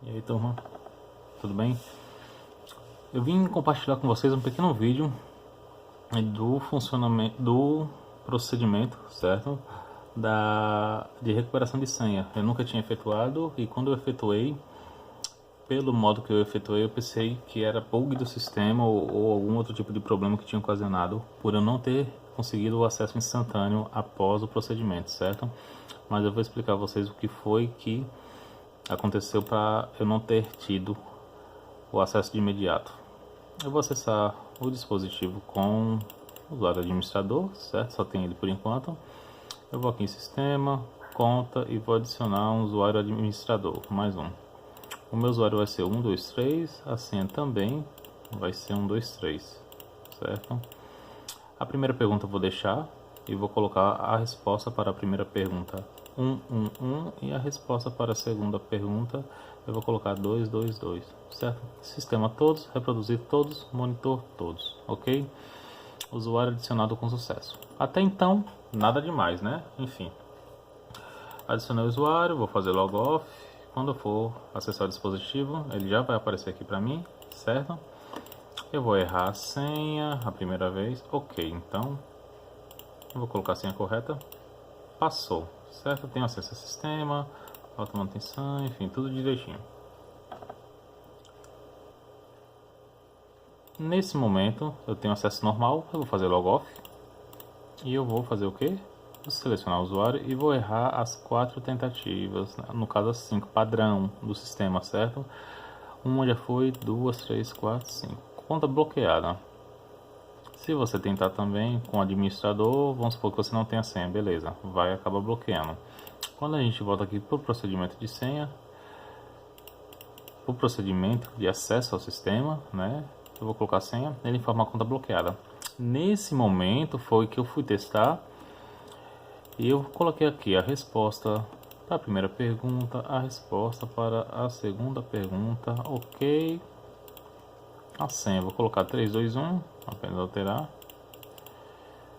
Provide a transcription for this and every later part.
E aí, turma, tudo bem? Eu vim compartilhar com vocês um pequeno vídeo do funcionamento do procedimento, certo? De recuperação de senha. Eu nunca tinha efetuado e quando eu efetuei, pelo modo que eu efetuei, eu pensei que era bug do sistema ou algum outro tipo de problema que tinha ocasionado por eu não ter conseguido o acesso instantâneo após o procedimento, certo? Mas eu vou explicar a vocês o que foi que aconteceu para eu não ter tido o acesso de imediato. Eu vou acessar o dispositivo com o usuário administrador, certo? Só tem ele por enquanto. Eu vou aqui em sistema, conta e vou adicionar um usuário administrador, mais um. O meu usuário vai ser 123, a senha também vai ser 123, certo? A primeira pergunta eu vou deixar e vou colocar a resposta para a primeira pergunta 111 e a resposta para a segunda pergunta eu vou colocar 222, certo? Sistema todos, reproduzir todos, monitor todos, ok? Usuário adicionado com sucesso. Até então, nada demais, né? Enfim, adicionei o usuário, vou fazer logoff. Quando eu for acessar o dispositivo, ele já vai aparecer aqui para mim, certo? Eu vou errar a senha a primeira vez, ok, então eu vou colocar a senha correta, passou, certo? Tenho acesso ao sistema, automanutenção, enfim, tudo direitinho. Nesse momento eu tenho acesso normal, eu vou fazer logoff e eu vou fazer o que? Vou selecionar o usuário e vou errar as 4 tentativas, no caso as 5 padrão do sistema, certo? Uma já foi, 2, 3, 4, 5. Conta bloqueada. Se você tentar também com o administrador, vamos supor que você não tem a senha, beleza, vai acabar bloqueando. Quando a gente volta aqui para o procedimento de senha, o procedimento de acesso ao sistema, né? Eu vou colocar a senha, ele informa a conta bloqueada. Nesse momento foi que eu fui testar e eu coloquei aqui a resposta para a primeira pergunta, a resposta para a segunda pergunta, ok. A senha, vou colocar 321, apenas alterar.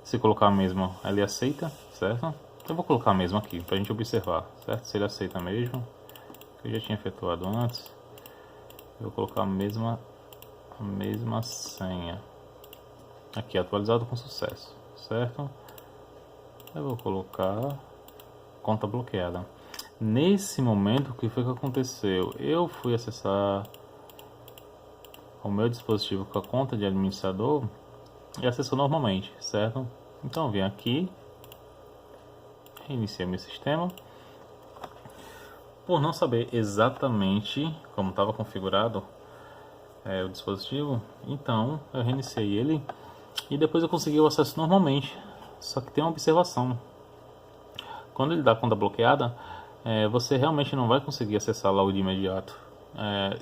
Se colocar a mesma, ele aceita, certo? Eu vou colocar a mesma aqui, para a gente observar, certo? Se ele aceita mesmo, que eu já tinha efetuado antes. Eu vou colocar a mesma senha. Aqui, atualizado com sucesso, certo? Eu vou colocar conta bloqueada. Nesse momento, o que foi que aconteceu? Eu fui acessar o meu dispositivo com a conta de administrador e acessou normalmente, certo? Então eu vim aqui, reiniciei meu sistema. Por não saber exatamente como estava configurado o dispositivo, então eu reiniciei ele e depois eu consegui o acesso normalmente. Só que tem uma observação: quando ele dá conta bloqueada, você realmente não vai conseguir acessar logo de imediato.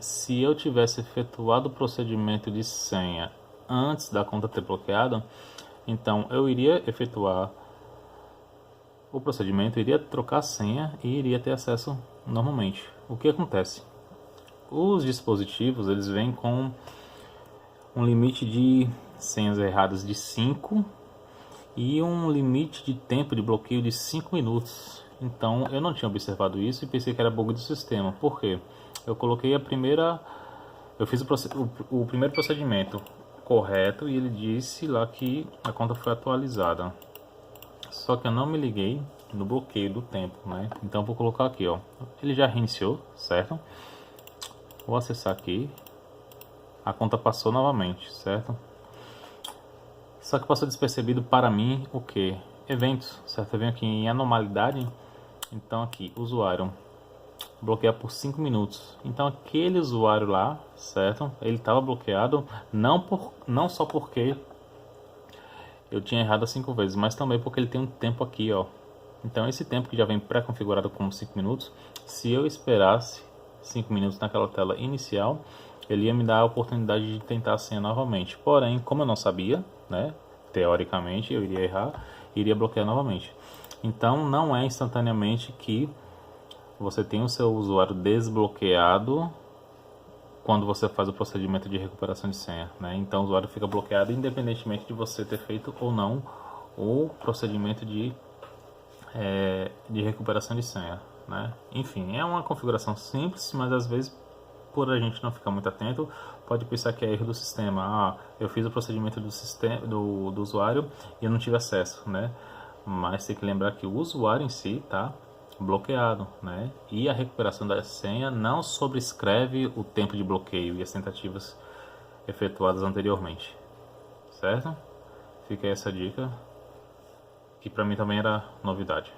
Se eu tivesse efetuado o procedimento de senha antes da conta ter bloqueado, então eu iria efetuar o procedimento, iria trocar a senha e iria ter acesso normalmente. O que acontece? Os dispositivos, eles vêm com um limite de senhas erradas de 5 e um limite de tempo de bloqueio de 5 minutos. Então eu não tinha observado isso e pensei que era bug do sistema. Por quê? Eu coloquei eu fiz o primeiro procedimento correto e ele disse lá que a conta foi atualizada. Só que eu não me liguei no bloqueio do tempo, né? Então vou colocar aqui, ó. Ele já reiniciou, certo? Vou acessar aqui. A conta passou novamente, certo? Só que passou despercebido para mim o que? Eventos, certo? Eu venho aqui em anormalidade. Então aqui, usuário bloquear por 5 minutos. Então aquele usuário lá, certo? Ele estava bloqueado não só porque eu tinha errado 5 vezes, mas também porque ele tem um tempo aqui, ó. Então esse tempo que já vem pré-configurado como 5 minutos, se eu esperasse 5 minutos naquela tela inicial, ele ia me dar a oportunidade de tentar a senha novamente. Porém, como eu não sabia, né, teoricamente eu iria errar, iria bloquear novamente. Então não é instantaneamente que você tem o seu usuário desbloqueado quando você faz o procedimento de recuperação de senha, né? Então o usuário fica bloqueado independentemente de você ter feito ou não o procedimento de recuperação de senha, né? Enfim, é uma configuração simples, mas às vezes por a gente não ficar muito atento, pode pensar que é erro do sistema. Ah, eu fiz o procedimento do sistema do usuário e eu não tive acesso, né? Mas tem que lembrar que o usuário em si está bloqueado, né? E a recuperação da senha não sobrescreve o tempo de bloqueio e as tentativas efetuadas anteriormente, certo? Fica aí essa dica, que para mim também era novidade.